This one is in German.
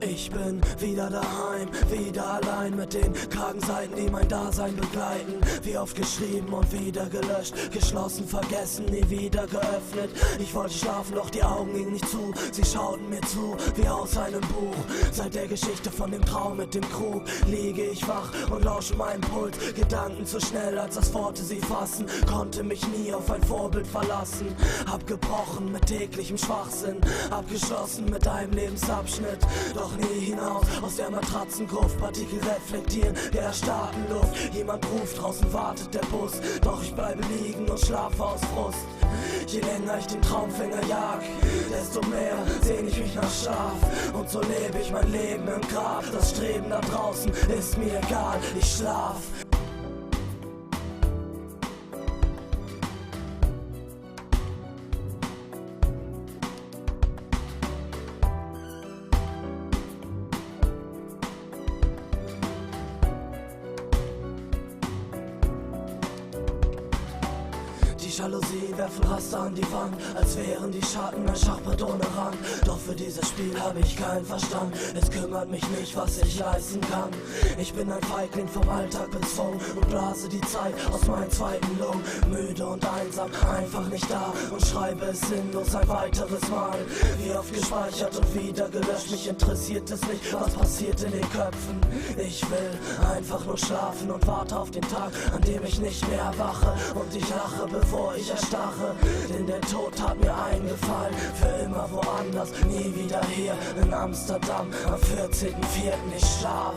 Ich bin wieder daheim, wieder allein mit den kargen Seiten, die mein Dasein begleiten. Wie oft geschrieben und wieder gelöscht, geschlossen, vergessen, nie wieder geöffnet. Ich wollte schlafen, doch die Augen gingen nicht zu. Sie schauten mir zu, wie aus einem Buch. Seit der Geschichte von dem Traum mit dem Krug liege ich wach und lausche meinem Puls. Gedanken zu schnell, als das Worte sie fassen. Konnte mich nie auf ein Vorbild verlassen. Abgebrochen mit täglichem Schwachsinn, abgeschlossen mit einem Lebensabschnitt. Doch nie hinaus aus der Matratzengruft. Partikel reflektieren der erstarrten Luft. Jemand ruft, draußen wartet der Bus. Doch ich bleibe liegen und schlafe aus Frust. Je länger ich den Traumfänger jag, desto mehr sehn ich mich nach Schlaf. Und so lebe ich mein Leben im Grab. Das Streben da draußen ist mir egal, ich schlaf. Die Jalousien werfen Raster an die Wand, als wären die Schatten ein Schachbrett ohne Rand. Doch für dieses Spiel habe ich keinen Verstand. Es kümmert mich nicht, was ich leisten kann. Ich bin ein Feigling vom Alltag bezwungen und blase die Zeit aus meinen zweiten Lungen. Müde und einsam, einfach nicht da und schreibe es sinnlos ein weiteres Mal. Wie oft gespeichert und wieder gelöscht, mich interessiert es nicht, was passiert in den Köpfen. Ich will einfach nur schlafen und warte auf den Tag, an dem ich nicht mehr erwache und ich lache, bevor ich erstarre, denn der Tod hat mir eingefallen. Für immer woanders, nie wieder hier in Amsterdam am 14.04. Ich schlaf.